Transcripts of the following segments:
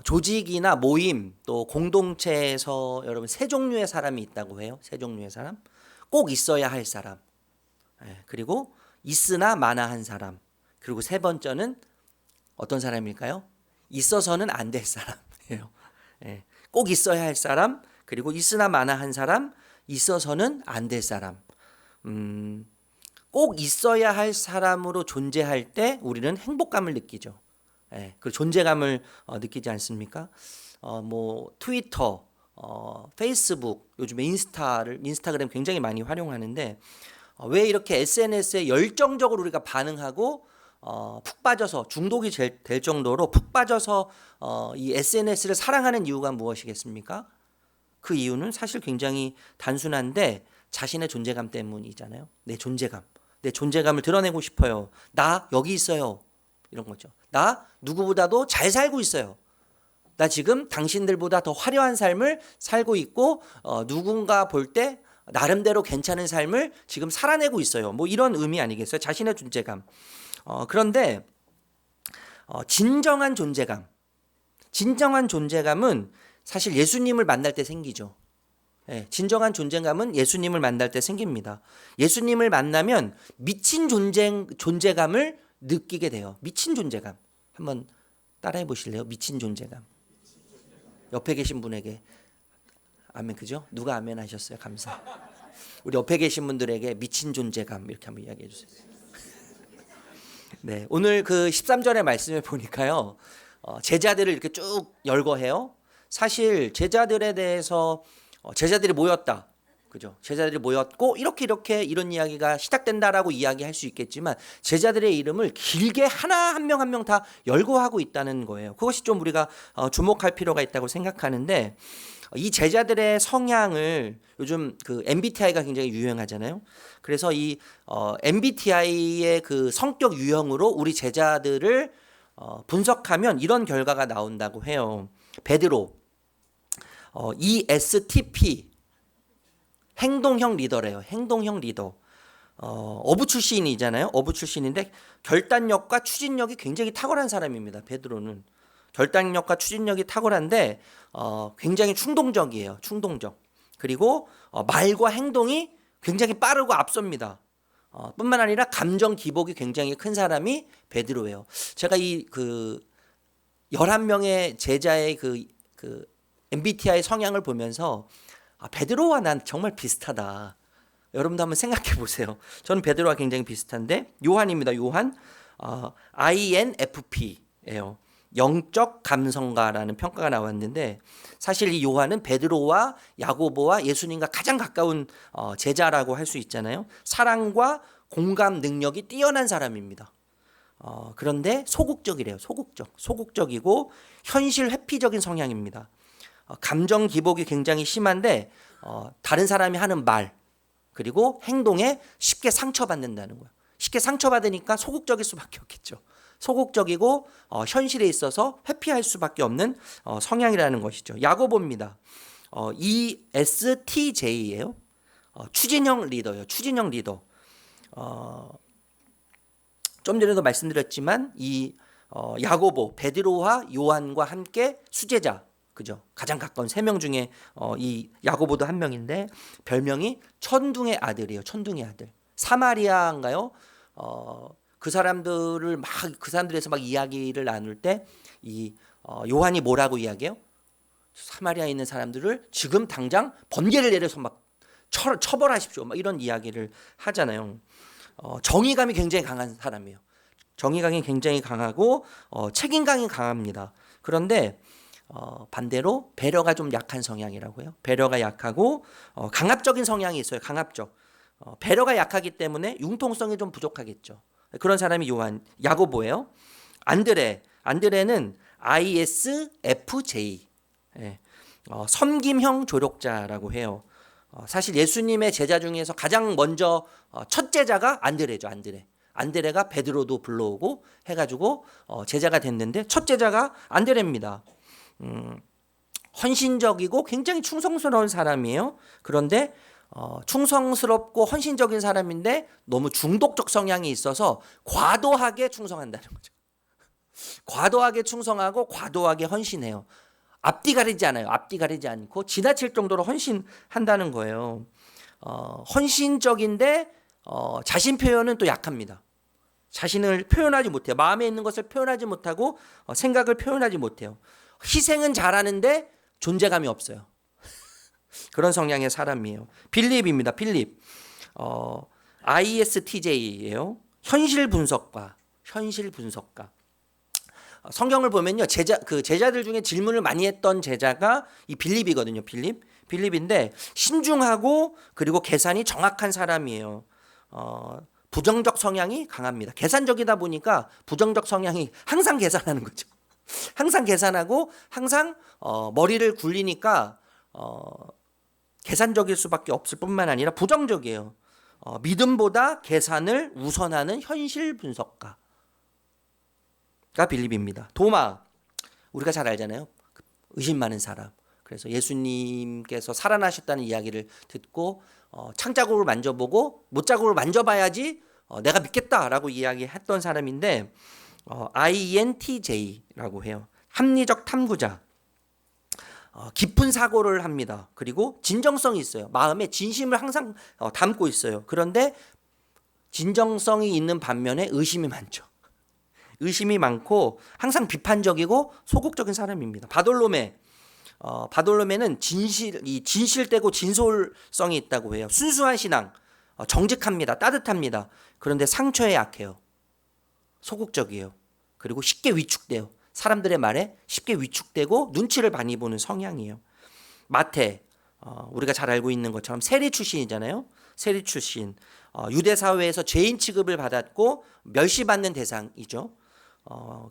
조직이나 모임 또 공동체에서 여러분 세 종류의 사람이 있다고 해요. 세 종류의 사람. 꼭 있어야 할 사람. 그리고 있으나 마나한 사람. 그리고 세 번째는 어떤 사람일까요? 있어서는 안 될 사람이에요. 꼭 있어야 할 사람, 그리고 있으나 마나한 사람, 있어서는 안 될 사람. 꼭 있어야 할 사람으로 존재할 때 우리는 행복감을 느끼죠. 그 존재감을 느끼지 않습니까? 뭐 트위터, 페이스북, 요즘에 인스타그램 굉장히 많이 활용하는데 왜 이렇게 SNS에 열정적으로 우리가 반응하고 푹 빠져서 중독이 될 정도로 푹 빠져서 이 SNS를 사랑하는 이유가 무엇이겠습니까? 그 이유는 사실 굉장히 단순한데 자신의 존재감 때문이잖아요. 내 존재감을 드러내고 싶어요. 나 여기 있어요. 이런 거죠. 나 누구보다도 잘 살고 있어요. 나 지금 당신들보다 더 화려한 삶을 살고 있고 누군가 볼 때 나름대로 괜찮은 삶을 지금 살아내고 있어요. 뭐 이런 의미 아니겠어요? 자신의 존재감. 그런데 진정한 존재감은 사실 예수님을 만날 때 생기죠. 진정한 존재감은 예수님을 만날 때 생깁니다. 예수님을 만나면 미친 존재감을 느끼게 돼요. 미친 존재감. 한번 따라해 보실래요? 미친 존재감. 옆에 계신 분에게 아멘, 그죠? 누가 아멘 하셨어요? 감사. 우리 옆에 계신 분들에게 미친 존재감 이렇게 한번 이야기해 주세요. 네, 오늘 그 13절의 말씀을 보니까요. 제자들을 이렇게 쭉 열거해요. 사실 제자들에 대해서 제자들이 모였다. 그죠? 제자들이 모였고 이렇게 이런 이야기가 시작된다라고 이야기할 수 있겠지만 제자들의 이름을 길게 하나 한 명 한 명 다 열거하고 있다는 거예요. 그것이 좀 우리가 주목할 필요가 있다고 생각하는데 이 제자들의 성향을 요즘 그 MBTI가 굉장히 유행하잖아요. 그래서 이 MBTI의 그 성격 유형으로 우리 제자들을 분석하면 이런 결과가 나온다고 해요. 베드로 ESTP 행동형 리더래요. 행동형 리더. 어부 출신이잖아요. 어부 출신인데 결단력과 추진력이 굉장히 탁월한 사람입니다. 베드로는 결단력과 추진력이 탁월한데 굉장히 충동적이에요. 충동적. 그리고 말과 행동이 굉장히 빠르고 앞섭니다. 뿐만 아니라 감정 기복이 굉장히 큰 사람이 베드로예요. 제가 이 그 11명의 제자의 그 MBTI 성향을 보면서 베드로와 난 정말 비슷하다. 여러분도 한번 생각해 보세요. 저는 베드로와 굉장히 비슷한데 요한입니다. 요한 INFP예요. 영적 감성가라는 평가가 나왔는데 사실 이 요한은 베드로와 야고보와 예수님과 가장 가까운 제자라고 할 수 있잖아요. 사랑과 공감 능력이 뛰어난 사람입니다. 그런데 소극적이래요. 소극적이고 현실 회피적인 성향입니다. 감정 기복이 굉장히 심한데 다른 사람이 하는 말 그리고 행동에 쉽게 상처받는다는 거예요. 쉽게 상처받으니까 소극적일 수밖에 없겠죠. 소극적이고 현실에 있어서 회피할 수밖에 없는 성향이라는 것이죠. 야고보입니다. ESTJ예요. 추진형 리더예요. 추진형 리더. 좀 전에도 말씀드렸지만 이 야고보, 베드로와 요한과 함께 수제자, 그죠? 가장 가까운 3명 중에 이 야고보도 한 명인데 별명이 천둥의 아들이에요. 천둥의 아들. 사마리아인가요? 그 사람들에서 막 이야기를 나눌 때 이 요한이 뭐라고 이야기해요? 사마리아에 있는 사람들을 지금 당장 번개를 내려서 막 처벌하십시오. 막 이런 이야기를 하잖아요. 정의감이 굉장히 강한 사람이에요. 정의감이 굉장히 강하고 책임감이 강합니다. 그런데 반대로 배려가 좀 약한 성향이라고 해요. 배려가 약하고 강압적인 성향이 있어요. 강압적. 배려가 약하기 때문에 융통성이 좀 부족하겠죠. 그런 사람이 야고보예요. 안드레는 ISFJ. 섬김형 조력자라고 해요. 사실 예수님의 제자 중에서 가장 먼저 첫 제자가 안드레죠. 안드레가 베드로도 불러오고 해가지고 제자가 됐는데 첫 제자가 안드레입니다. 헌신적이고 굉장히 충성스러운 사람이에요. 그런데 충성스럽고 헌신적인 사람인데 너무 중독적 성향이 있어서 과도하게 충성한다는 거죠. 과도하게 충성하고 과도하게 헌신해요. 앞뒤 가리지 않아요. 앞뒤 가리지 않고 지나칠 정도로 헌신한다는 거예요. 헌신적인데 자신 표현은 또 약합니다. 자신을 표현하지 못해요. 마음에 있는 것을 표현하지 못하고 생각을 표현하지 못해요. 희생은 잘하는데 존재감이 없어요. 그런 성향의 사람이에요. 빌립입니다. 빌립. ISTJ예요. 현실 분석가. 성경을 보면요, 제자들 중에 질문을 많이 했던 제자가 이 빌립이거든요. 빌립인데 신중하고 그리고 계산이 정확한 사람이에요. 부정적 성향이 강합니다. 계산적이다 보니까 부정적 성향이 항상 계산하는 거죠. 항상 계산하고 항상 머리를 굴리니까 계산적일 수밖에 없을 뿐만 아니라 부정적이에요. 믿음보다 계산을 우선하는 현실 분석가가 빌립입니다. 도마, 우리가 잘 알잖아요. 의심 많은 사람. 그래서 예수님께서 살아나셨다는 이야기를 듣고 창자국을 만져보고 못자국을 만져봐야지 내가 믿겠다라고 이야기했던 사람인데 INTJ라고 해요. 합리적 탐구자. 깊은 사고를 합니다. 그리고 진정성이 있어요. 마음에 진심을 항상 담고 있어요. 그런데 진정성이 있는 반면에 의심이 많죠. 의심이 많고 항상 비판적이고 소극적인 사람입니다. 바돌로메는 진실되고 진솔성이 있다고 해요. 순수한 신앙, 정직합니다. 따뜻합니다. 그런데 상처에 약해요. 소극적이에요. 그리고 쉽게 위축돼요. 사람들의 말에 쉽게 위축되고 눈치를 많이 보는 성향이에요. 마태, 우리가 잘 알고 있는 것처럼 세리 출신이잖아요. 세리 출신. 유대 사회에서 죄인 취급을 받았고 멸시받는 대상이죠.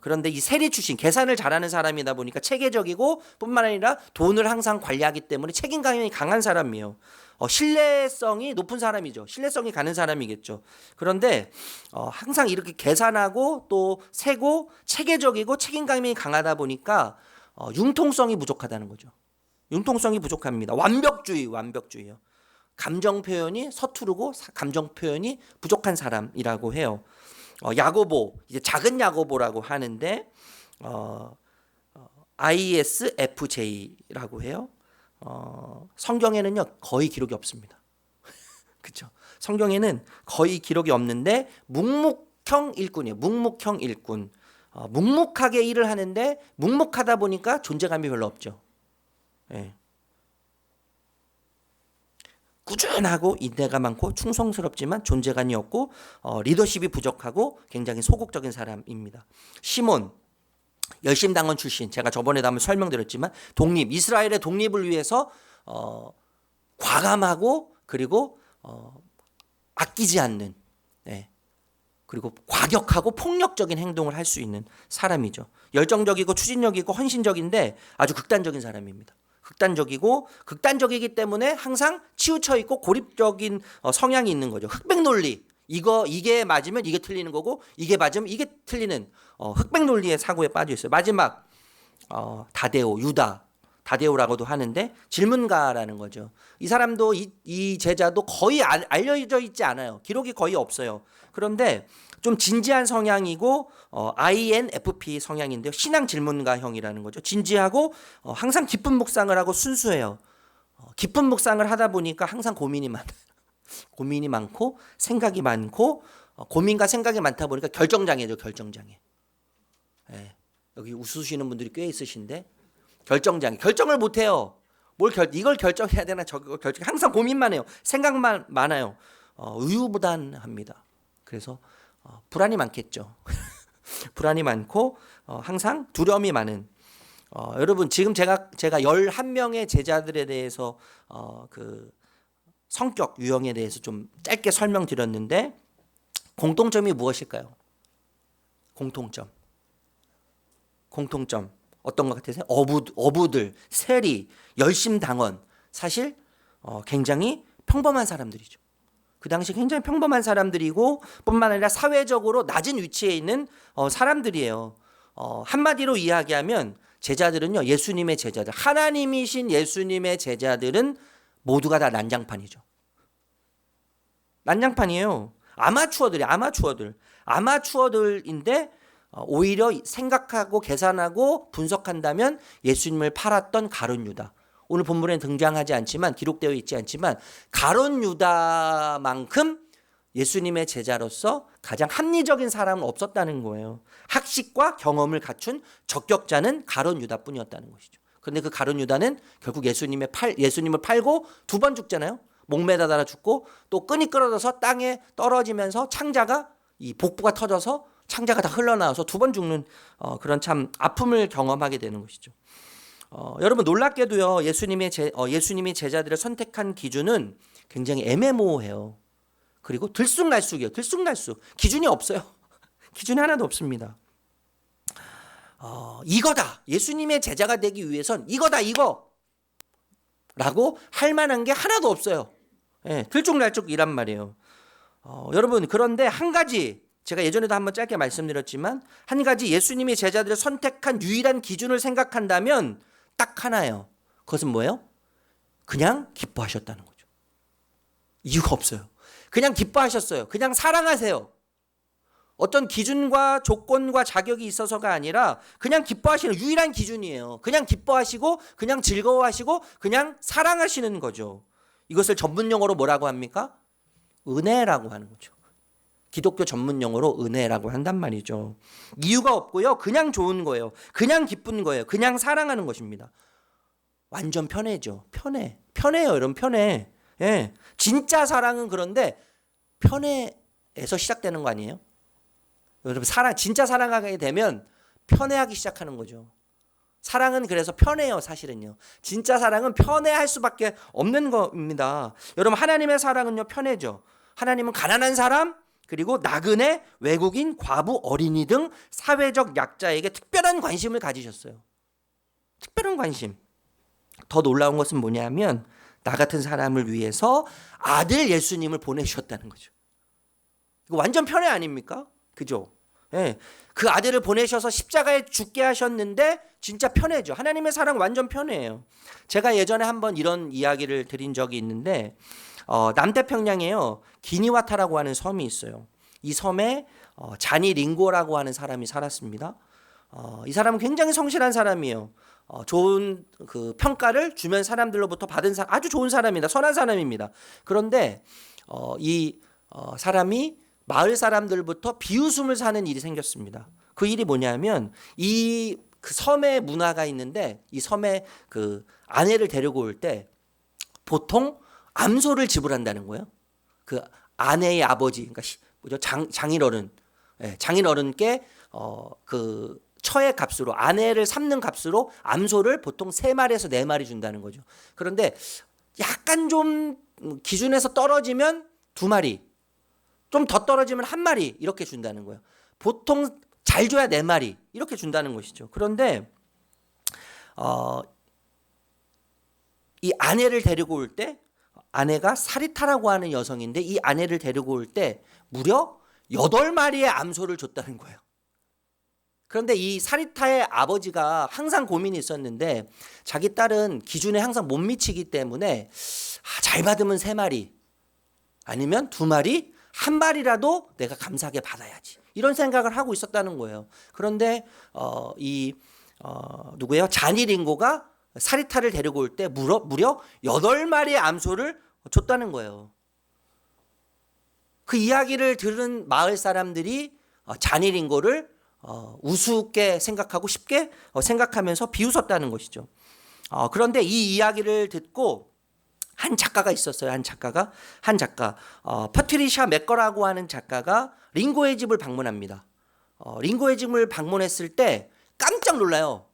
그런데 이 세리 출신, 계산을 잘하는 사람이다 보니까 체계적이고 뿐만 아니라 돈을 항상 관리하기 때문에 책임감이 강한 사람이에요. 신뢰성이 높은 사람이죠. 신뢰성이 가는 사람이겠죠. 그런데 항상 이렇게 계산하고 또 세고 체계적이고 책임감이 강하다 보니까 융통성이 부족하다는 거죠. 융통성이 부족합니다. 완벽주의요. 감정 표현이 서투르고 감정 표현이 부족한 사람이라고 해요. 야고보, 이제 작은 야고보라고 하는데 ISFJ라고 해요. 성경에는요 거의 기록이 없습니다. 그렇죠? 성경에는 거의 기록이 없는데 묵묵형 일꾼이에요. 묵묵형 일꾼. 묵묵하게 일을 하는데 묵묵하다 보니까 존재감이 별로 없죠. 예. 꾸준하고 인내가 많고 충성스럽지만 존재감이 없고 리더십이 부족하고 굉장히 소극적인 사람입니다. 시몬, 열심당원 출신. 제가 저번에도 한번 설명드렸지만 이스라엘의 독립을 위해서 과감하고 그리고 아끼지 않는, 그리고 과격하고 폭력적인 행동을 할 수 있는 사람이죠. 열정적이고 추진력이고 헌신적인데 아주 극단적인 사람입니다. 극단적이기 때문에 항상 치우쳐 있고 고립적인 성향이 있는 거죠. 흑백 논리. 이게 맞으면 이게 틀리는 거고 이게 맞으면 이게 틀리는 흑백 논리의 사고에 빠져 있어요. 마지막 다데오라고도 하는데 질문가라는 거죠. 이 사람도 이 제자도 거의 알려져 있지 않아요. 기록이 거의 없어요. 그런데 좀 진지한 성향이고 INFP 성향인데요. 신앙 질문가형이라는 거죠. 진지하고 항상 깊은 묵상을 하고 순수해요. 깊은 묵상을 하다 보니까 항상 고민이 많고 생각이 많고 고민과 생각이 많다 보니까 결정장애죠. 결정장애. 여기 웃으시는 분들이 꽤 있으신데 결정을 못해요. 이걸 결정해야 되나 저걸 결정. 항상 고민만 해요. 생각만 많아요. 우유부단합니다. 그래서 불안이 많겠죠. 불안이 많고 항상 두려움이 많은. 여러분 지금 제가 11명의 제자들에 대해서 그 성격 유형에 대해서 좀 짧게 설명드렸는데 공통점이 무엇일까요? 공통점 어떤 것 같으세요? 어부들, 세리, 열심당원. 사실 굉장히 평범한 사람들이죠. 그 당시 굉장히 평범한 사람들이고 뿐만 아니라 사회적으로 낮은 위치에 있는 사람들이에요. 한마디로 이야기하면 제자들은요, 예수님의 제자들, 하나님이신 예수님의 제자들은 모두가 다 난장판이죠. 난장판이에요. 아마추어들인데 오히려 생각하고 계산하고 분석한다면 예수님을 팔았던 가룟 유다. 오늘 본문에 등장하지 않지만 기록되어 있지 않지만 가룟 유다만큼 예수님의 제자로서 가장 합리적인 사람은 없었다는 거예요. 학식과 경험을 갖춘 적격자는 가룟 유다뿐이었다는 것이죠. 그런데 그 가룟 유다는 결국 예수님을 팔고 2번 죽잖아요. 목매달아 죽고 또 끈이 끌어져서 땅에 떨어지면서 창자가 이 복부가 터져서 창자가 다 흘러나와서 2번 죽는 그런 참 아픔을 경험하게 되는 것이죠. 여러분 놀랍게도요. 예수님이 제자들을 선택한 기준은 굉장히 애매모호해요. 그리고 들쑥날쑥이에요. 들쑥날쑥. 기준이 없어요. 기준이 하나도 없습니다. 이거다. 예수님의 제자가 되기 위해선 이거다 이거. 라고 할 만한 게 하나도 없어요. 예, 들쭉날쭉이란 말이에요. 여러분 그런데 한 가지 제가 예전에도 한번 짧게 말씀드렸지만 한 가지 예수님이 제자들을 선택한 유일한 기준을 생각한다면 딱 하나예요. 그것은 뭐예요? 그냥 기뻐하셨다는 거죠. 이유가 없어요. 그냥 기뻐하셨어요. 그냥 사랑하세요. 어떤 기준과 조건과 자격이 있어서가 아니라 그냥 기뻐하시는 유일한 기준이에요. 그냥 기뻐하시고 그냥 즐거워하시고 그냥 사랑하시는 거죠. 이것을 전문 용어로 뭐라고 합니까? 은혜라고 하는 거죠. 기독교 전문 용어로 은혜라고 한단 말이죠. 이유가 없고요. 그냥 좋은 거예요. 그냥 기쁜 거예요. 그냥 사랑하는 것입니다. 완전 편해죠. 편해요. 여러분 편해. 예. 진짜 사랑은 그런데 편해에서 시작되는 거 아니에요? 여러분 진짜 사랑하게 되면 편해하기 시작하는 거죠. 사랑은 그래서 편해요. 사실은요. 진짜 사랑은 편해할 수밖에 없는 겁니다. 여러분 하나님의 사랑은요 편해죠. 하나님은 가난한 사람 그리고 나그네, 외국인, 과부, 어린이 등 사회적 약자에게 특별한 관심을 가지셨어요. 특별한 관심. 더 놀라운 것은 뭐냐면 나 같은 사람을 위해서 아들 예수님을 보내주셨다는 거죠. 이거 완전 편애 아닙니까? 그죠? 예. 그 아들을 보내셔서 십자가에 죽게 하셨는데 진짜 편해죠. 하나님의 사랑 완전 편해요. 제가 예전에 한번 이런 이야기를 드린 적이 있는데 남태평양에요. 기니와타라고 하는 섬이 있어요. 이 섬에 자니 링고라고 하는 사람이 살았습니다. 이 사람은 굉장히 성실한 사람이에요. 좋은 그 평가를 주변 사람들로부터 받은 아주 좋은 사람입니다. 선한 사람입니다. 그런데 이 사람이 마을 사람들부터 비웃음을 사는 일이 생겼습니다. 그 일이 뭐냐면 그 섬에 문화가 있는데 이 섬에 그 아내를 데리고 올 때 보통 암소를 지불한다는 거예요. 그 아내의 아버지, 그러니까 뭐죠? 장인어른, 장인어른께 그 처의 값으로 아내를 삼는 값으로 암소를 보통 3마리에서 4마리 준다는 거죠. 그런데 약간 좀 기준에서 떨어지면 2마리, 좀 더 떨어지면 1마리 이렇게 준다는 거예요. 보통 잘 줘야 4마리 이렇게 준다는 것이죠. 그런데 이 아내를 데리고 올 때 아내가 사리타라고 하는 여성인데 이 아내를 데리고 올 때 무려 8마리의 암소를 줬다는 거예요. 그런데 이 사리타의 아버지가 항상 고민이 있었는데 자기 딸은 기준에 항상 못 미치기 때문에 잘 받으면 3마리 아니면 2마리 1마리라도 내가 감사하게 받아야지 이런 생각을 하고 있었다는 거예요. 그런데 누구예요? 자니 링고가 사리타를 데리고 올 때 무려 8마리의 암소를 줬다는 거예요. 그 이야기를 들은 마을 사람들이 자니 링고를 우습게 생각하고 쉽게 생각하면서 비웃었다는 것이죠. 그런데 이 이야기를 듣고 한 작가가 있었어요. 한 작가 퍼트리샤 맥거라고 하는 작가가 링고의 집을 방문합니다. 링고의 집을 방문했을 때 깜짝 놀라요.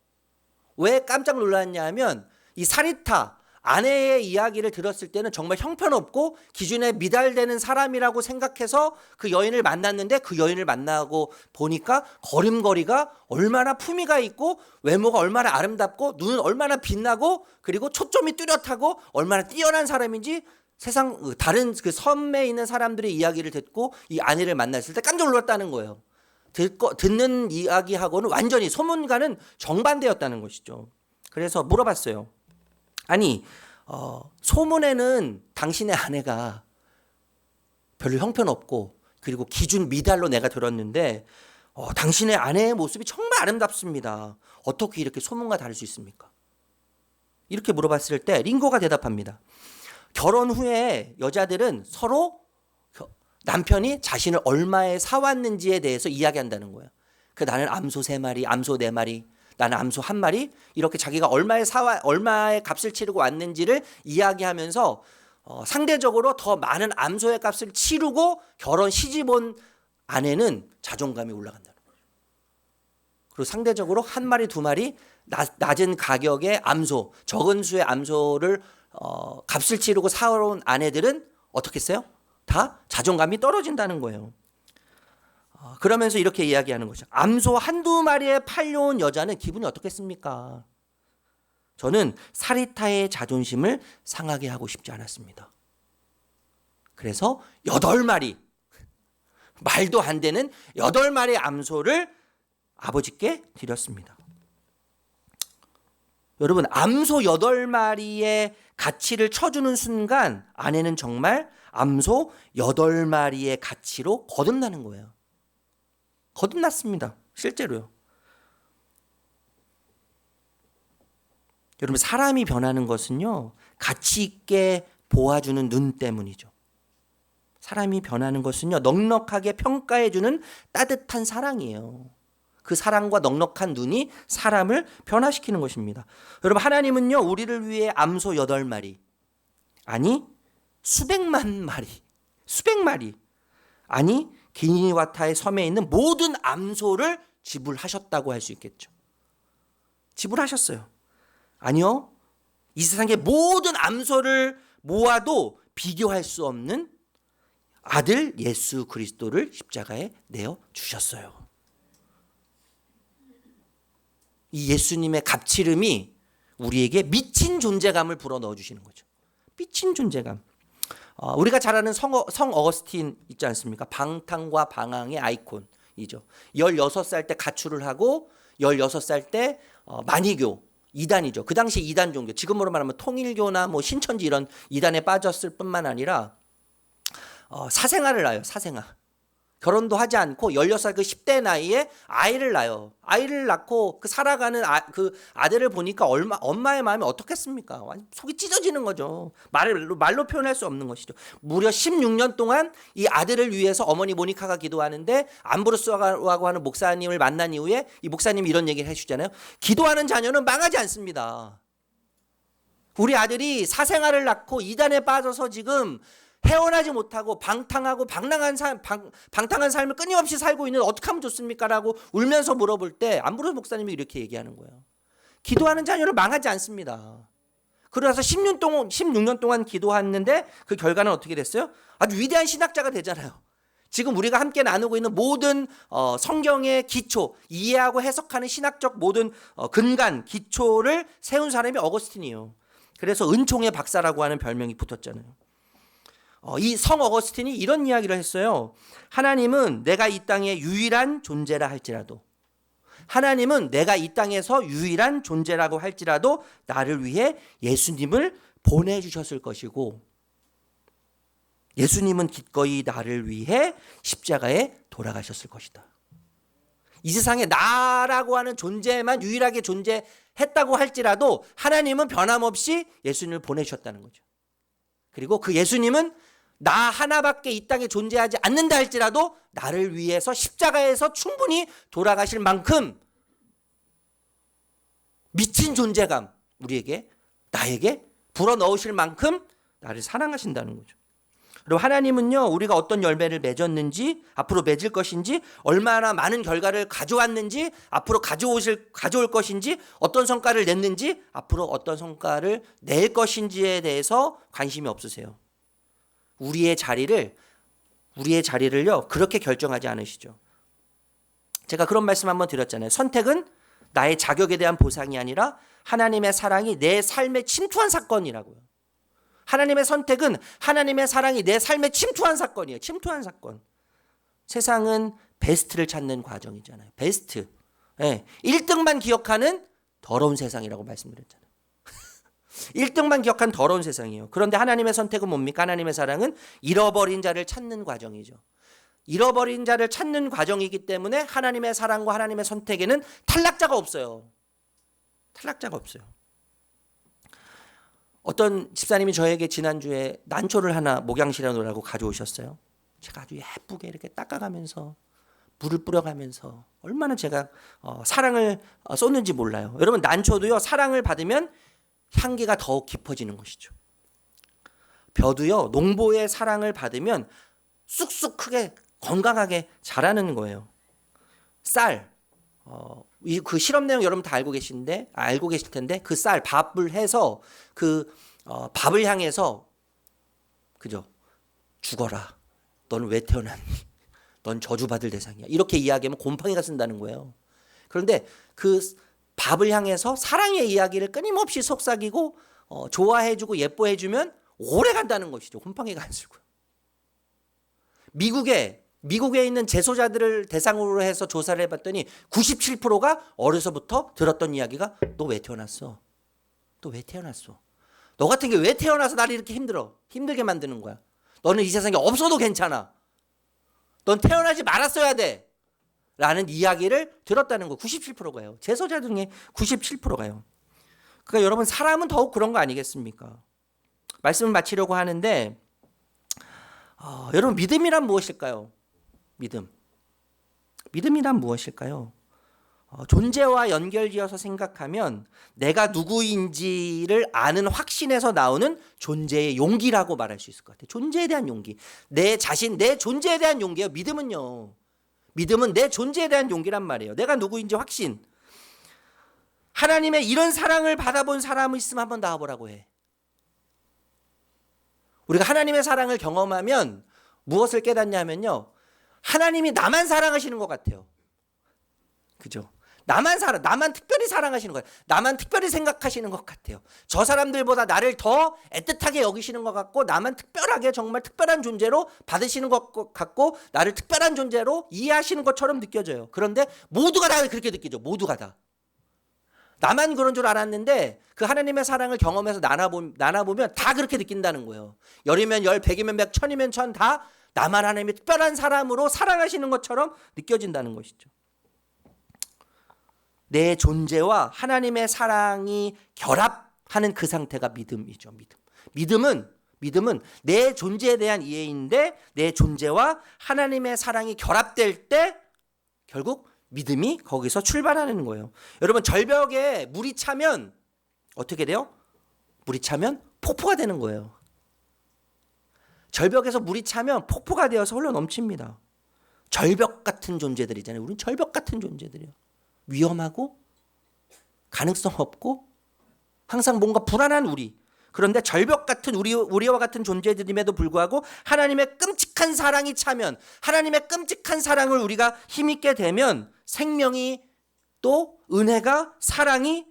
왜 깜짝 놀랐냐 하면 이 사리타 아내의 이야기를 들었을 때는 정말 형편없고 기준에 미달되는 사람이라고 생각해서 그 여인을 만났는데 그 여인을 만나고 보니까 걸음걸이가 얼마나 품위가 있고 외모가 얼마나 아름답고 눈은 얼마나 빛나고 그리고 초점이 뚜렷하고 얼마나 뛰어난 사람인지 세상 다른 그 섬에 있는 사람들의 이야기를 듣고 이 아내를 만났을 때 깜짝 놀랐다는 거예요. 듣는 이야기하고는 완전히 소문과는 정반대였다는 것이죠. 그래서 물어봤어요. 아니 소문에는 당신의 아내가 별로 형편없고 그리고 기준 미달로 내가 들었는데 당신의 아내의 모습이 정말 아름답습니다. 어떻게 이렇게 소문과 다를 수 있습니까? 이렇게 물어봤을 때 링고가 대답합니다. 결혼 후에 여자들은 서로 남편이 자신을 얼마에 사왔는지에 대해서 이야기한다는 거예요. 나는 암소 3마리, 암소 4마리, 나는 암소 1마리, 이렇게 자기가 얼마의 값을 치르고 왔는지를 이야기하면서 상대적으로 더 많은 암소의 값을 치르고 결혼 시집 온 아내는 자존감이 올라간다는 거예요. 그리고 상대적으로 1마리, 2마리 낮은 가격의 암소, 적은 수의 암소를 값을 치르고 사온 아내들은 어떻게 했어요? 다 자존감이 떨어진다는 거예요. 그러면서 이렇게 이야기하는 거죠. 암소 1-2마리에 팔려온 여자는 기분이 어떻겠습니까? 저는 사리타의 자존심을 상하게 하고 싶지 않았습니다. 그래서 8마리, 말도 안 되는 8마리의 암소를 아버지께 드렸습니다. 여러분, 암소 8마리의 가치를 쳐주는 순간 아내는 정말 암소 8마리의 가치로 거듭나는 거예요. 거듭났습니다. 실제로요. 여러분, 사람이 변하는 것은요, 가치 있게 보아주는 눈 때문이죠. 사람이 변하는 것은요, 넉넉하게 평가해주는 따뜻한 사랑이에요. 그 사랑과 넉넉한 눈이 사람을 변화시키는 것입니다. 여러분, 하나님은요, 우리를 위해 암소 8마리, 아니 수백만 마리, 아니 기니와타의 섬에 있는 모든 암소를 지불하셨다고 할 수 있겠죠. 지불하셨어요. 아니요, 이 세상의 모든 암소를 모아도 비교할 수 없는 아들 예수 그리스도를 십자가에 내어 주셨어요. 이 예수님의 값지름이 우리에게 미친 존재감을 불어넣어 주시는 거죠. 미친 존재감. 우리가 잘 아는 성 어거스틴 있지 않습니까? 방탕과 방황의 아이콘이죠. 16살 때 가출을 하고 16살 때 만이교, 이단이죠. 그 당시 이단 종교, 지금으로 말하면 통일교나 뭐 신천지 이런 이단에 빠졌을 뿐만 아니라 사생아를 낳아요. 사생아. 결혼도 하지 않고 16살 그 10대 나이에 아이를 낳아요. 아이를 낳고 그 살아가는 그 아들을 보니까 엄마의 마음이 어떻겠습니까? 속이 찢어지는 거죠. 말로 표현할 수 없는 것이죠. 무려 16년 동안 이 아들을 위해서 어머니 모니카가 기도하는데 암브로스라고 하는 목사님을 만난 이후에 이 목사님이 이런 얘기를 해주잖아요. 기도하는 자녀는 망하지 않습니다. 우리 아들이 사생아를 낳고 이단에 빠져서 지금 헤어나지 못하고 방탕하고 방탕한 삶을 끊임없이 살고 있는 어떻게 하면 좋습니까? 라고 울면서 물어볼 때 암브로스 목사님이 이렇게 얘기하는 거예요. 기도하는 자녀를 망하지 않습니다. 그러서 16년 동안 기도했는데 그 결과는 어떻게 됐어요? 아주 위대한 신학자가 되잖아요. 지금 우리가 함께 나누고 있는 모든 성경의 기초, 이해하고 해석하는 신학적 모든 근간, 기초를 세운 사람이 어거스틴이에요. 그래서 은총의 박사라고 하는 별명이 붙었잖아요. 이 성 어거스틴이 이런 이야기를 했어요. 하나님은 내가 이 땅의 유일한 존재라 할지라도, 하나님은 내가 이 땅에서 유일한 존재라고 할지라도 나를 위해 예수님을 보내주셨을 것이고, 예수님은 기꺼이 나를 위해 십자가에 돌아가셨을 것이다. 이 세상에 나라고 하는 존재만 유일하게 존재했다고 할지라도 하나님은 변함없이 예수님을 보내주셨다는 거죠. 그리고 그 예수님은 나 하나밖에 이 땅에 존재하지 않는다 할지라도 나를 위해서 십자가에서 충분히 돌아가실 만큼 미친 존재감, 나에게 불어넣으실 만큼 나를 사랑하신다는 거죠. 그리고 하나님은요, 우리가 어떤 열매를 맺었는지, 앞으로 맺을 것인지, 얼마나 많은 결과를 가져왔는지, 앞으로 가져올 것인지, 어떤 성과를 냈는지, 앞으로 어떤 성과를 낼 것인지에 대해서 관심이 없으세요. 우리의 자리를요, 그렇게 결정하지 않으시죠. 제가 그런 말씀 한번 드렸잖아요. 선택은 나의 자격에 대한 보상이 아니라 하나님의 사랑이 내 삶에 침투한 사건이라고요. 하나님의 선택은 하나님의 사랑이 내 삶에 침투한 사건이에요. 침투한 사건. 세상은 베스트를 찾는 과정이잖아요. 베스트. 1등만 기억하는 더러운 세상이라고 말씀드렸잖아요. 1등만 기억한 더러운 세상이에요. 그런데 하나님의 선택은 뭡니까? 하나님의 사랑은 잃어버린 자를 찾는 과정이죠. 잃어버린 자를 찾는 과정이기 때문에 하나님의 사랑과 하나님의 선택에는 탈락자가 없어요. 탈락자가 없어요. 어떤 집사님이 저에게 지난주에 난초를 하나 목양실에 놓으라고 가져오셨어요. 제가 아주 예쁘게 이렇게 닦아가면서 물을 뿌려가면서 얼마나 제가 사랑을 쏟는지 몰라요. 여러분, 난초도요, 사랑을 받으면 향기가 더욱 깊어지는 것이죠. 벼도요, 농부의 사랑을 받으면 쑥쑥 크게 건강하게 자라는 거예요. 쌀, 그 실험 내용 여러분 다 알고 계실 텐데 그 쌀 밥을 해서 그 밥을 향해서 그죠? 죽어라. 너는 왜 태어났니? 넌 저주받을 대상이야. 이렇게 이야기하면 곰팡이가 쓴다는 거예요. 그런데 그 밥을 향해서 사랑의 이야기를 끊임없이 속삭이고 좋아해주고 예뻐해주면 오래 간다는 것이죠. 곰팡이가 안 쓰고요. 미국에 있는 재소자들을 대상으로 해서 조사를 해봤더니 97%가 어려서부터 들었던 이야기가 너 왜 태어났어? 너 왜 태어났어? 너 같은 게 왜 태어나서 나를 이렇게 힘들게 만드는 거야? 너는 이 세상에 없어도 괜찮아. 넌 태어나지 말았어야 돼. 라는 이야기를 들었다는 거. 97%가요. 재소자 중에 97%가요. 그러니까 여러분, 사람은 더욱 그런 거 아니겠습니까? 말씀을 마치려고 하는데 여러분, 믿음이란 무엇일까요? 믿음이란 무엇일까요? 존재와 연결지어서 생각하면 내가 누구인지를 아는 확신에서 나오는 존재의 용기라고 말할 수 있을 것 같아요. 존재에 대한 용기. 내 자신, 내 존재에 대한 용기예요. 믿음은 내 존재에 대한 용기란 말이에요. 내가 누구인지 확신. 하나님의 이런 사랑을 받아본 사람이 있으면 한번 나와보라고 해. 우리가 하나님의 사랑을 경험하면 무엇을 깨닫냐면요, 하나님이 나만 사랑하시는 것 같아요. 그죠? 나만 특별히 사랑하시는 거예요. 나만 특별히 생각하시는 것 같아요. 저 사람들보다 나를 더 애틋하게 여기시는 것 같고, 나만 특별하게 정말 특별한 존재로 받으시는 것 같고, 나를 특별한 존재로 이해하시는 것처럼 느껴져요. 그런데 모두가 다 그렇게 느끼죠. 모두가 다. 나만 그런 줄 알았는데 그 하나님의 사랑을 경험해서 나눠보면 다 그렇게 느낀다는 거예요. 열이면 열, 백이면 백, 천이면 천, 다 나만 하나님의 특별한 사람으로 사랑하시는 것처럼 느껴진다는 것이죠. 내 존재와 하나님의 사랑이 결합하는 그 상태가 믿음이죠. 믿음은 내 존재에 대한 이해인데 내 존재와 하나님의 사랑이 결합될 때 결국 믿음이 거기서 출발하는 거예요. 여러분, 절벽에 물이 차면 어떻게 돼요? 물이 차면 폭포가 되는 거예요. 절벽에서 물이 차면 폭포가 되어서 흘러 넘칩니다. 절벽 같은 존재들이잖아요. 우리는 절벽 같은 존재들이에요. 위험하고 가능성 없고 항상 뭔가 불안한 우리. 그런데 절벽 같은 우리와 같은 존재들임에도 불구하고 하나님의 끔찍한 사랑이 차면, 하나님의 끔찍한 사랑을 우리가 힘있게 되면 생명이 또 은혜가, 사랑이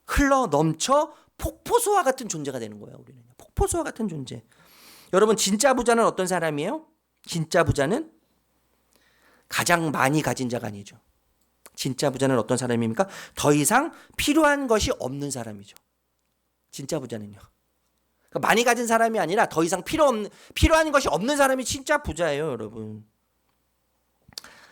흘러 넘쳐 폭포수와 같은 존재가 되는 거예요. 우리는 폭포수와 같은 존재. 여러분, 진짜 부자는 어떤 사람이에요? 진짜 부자는 가장 많이 가진 자가 아니죠. 진짜 부자는 어떤 사람입니까? 더 이상 필요한 것이 없는 사람이죠. 진짜 부자는요. 그러니까 많이 가진 사람이 아니라 더 이상 필요한 것이 없는 사람이 진짜 부자예요, 여러분.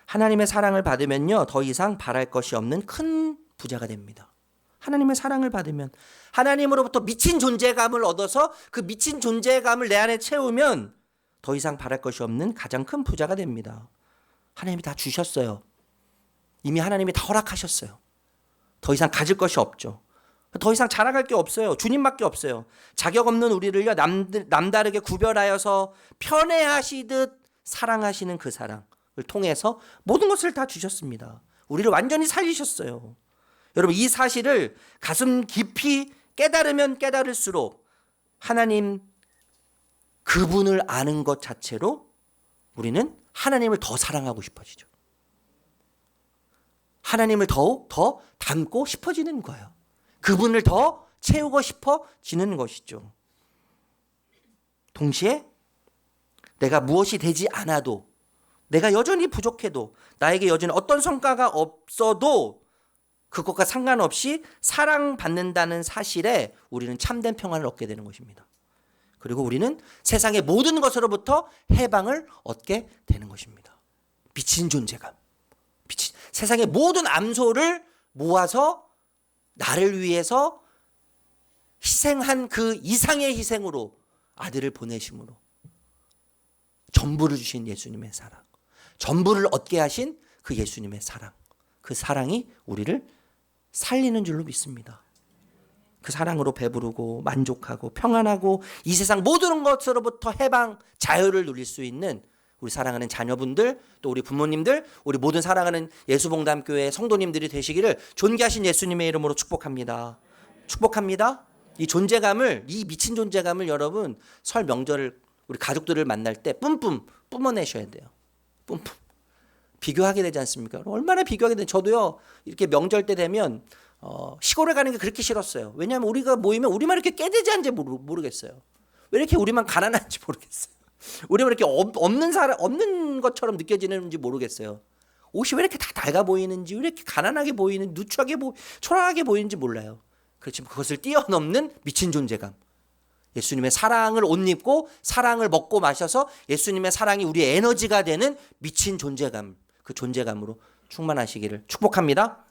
하나님의 사랑을 받으면요, 더 이상 바랄 것이 없는 큰 부자가 됩니다. 하나님의 사랑을 받으면, 하나님으로부터 미친 존재감을 얻어서 그 미친 존재감을 내 안에 채우면 더 이상 바랄 것이 없는 가장 큰 부자가 됩니다. 하나님이 다 주셨어요. 이미 하나님이 다 허락하셨어요. 더 이상 가질 것이 없죠. 더 이상 자랑할 게 없어요. 주님밖에 없어요. 자격 없는 우리를요, 남다르게 구별하여서 편애하시듯 사랑하시는 그 사랑을 통해서 모든 것을 다 주셨습니다. 우리를 완전히 살리셨어요. 여러분, 이 사실을 가슴 깊이 깨달으면 깨달을수록 하나님 그분을 아는 것 자체로 우리는 하나님을 더 사랑하고 싶어지죠. 하나님을 더욱 더 닮고 싶어지는 거예요. 그분을 더 채우고 싶어지는 것이죠. 동시에 내가 무엇이 되지 않아도, 내가 여전히 부족해도, 나에게 여전히 어떤 성과가 없어도 그것과 상관없이 사랑받는다는 사실에 우리는 참된 평안을 얻게 되는 것입니다. 그리고 우리는 세상의 모든 것으로부터 해방을 얻게 되는 것입니다. 미친 존재감. 세상의 모든 암소를 모아서 나를 위해서 희생한 그 이상의 희생으로 아들을 보내심으로 전부를 주신 예수님의 사랑, 전부를 얻게 하신 그 예수님의 사랑, 그 사랑이 우리를 살리는 줄로 믿습니다. 그 사랑으로 배부르고 만족하고 평안하고 이 세상 모든 것으로부터 해방, 자유를 누릴 수 있는 우리 사랑하는 자녀분들, 또 우리 부모님들, 우리 모든 사랑하는 예수봉담교회 성도님들이 되시기를 존귀하신 예수님의 이름으로 축복합니다. 축복합니다. 이 존재감을, 이 미친 존재감을 여러분 설 명절을 우리 가족들을 만날 때 뿜뿜 뿜어내셔야 돼요. 뿜뿜. 비교하게 되지 않습니까? 얼마나 비교하게 되는지. 저도요, 이렇게 명절 때 되면 시골에 가는 게 그렇게 싫었어요. 왜냐하면 우리가 모이면 우리만 이렇게 깨대지한지 모르겠어요. 왜 이렇게 우리만 가난한지 모르겠어요. 우리만 이렇게 없는 것처럼 느껴지는지 모르겠어요. 옷이 왜 이렇게 다 낡아 보이는지, 왜 이렇게 가난하게 보이는, 누추하게 초라하게 보이는지 몰라요. 그렇지만 그것을 뛰어넘는 미친 존재감. 예수님의 사랑을 옷 입고 사랑을 먹고 마셔서 예수님의 사랑이 우리의 에너지가 되는 미친 존재감. 그 존재감으로 충만하시기를 축복합니다.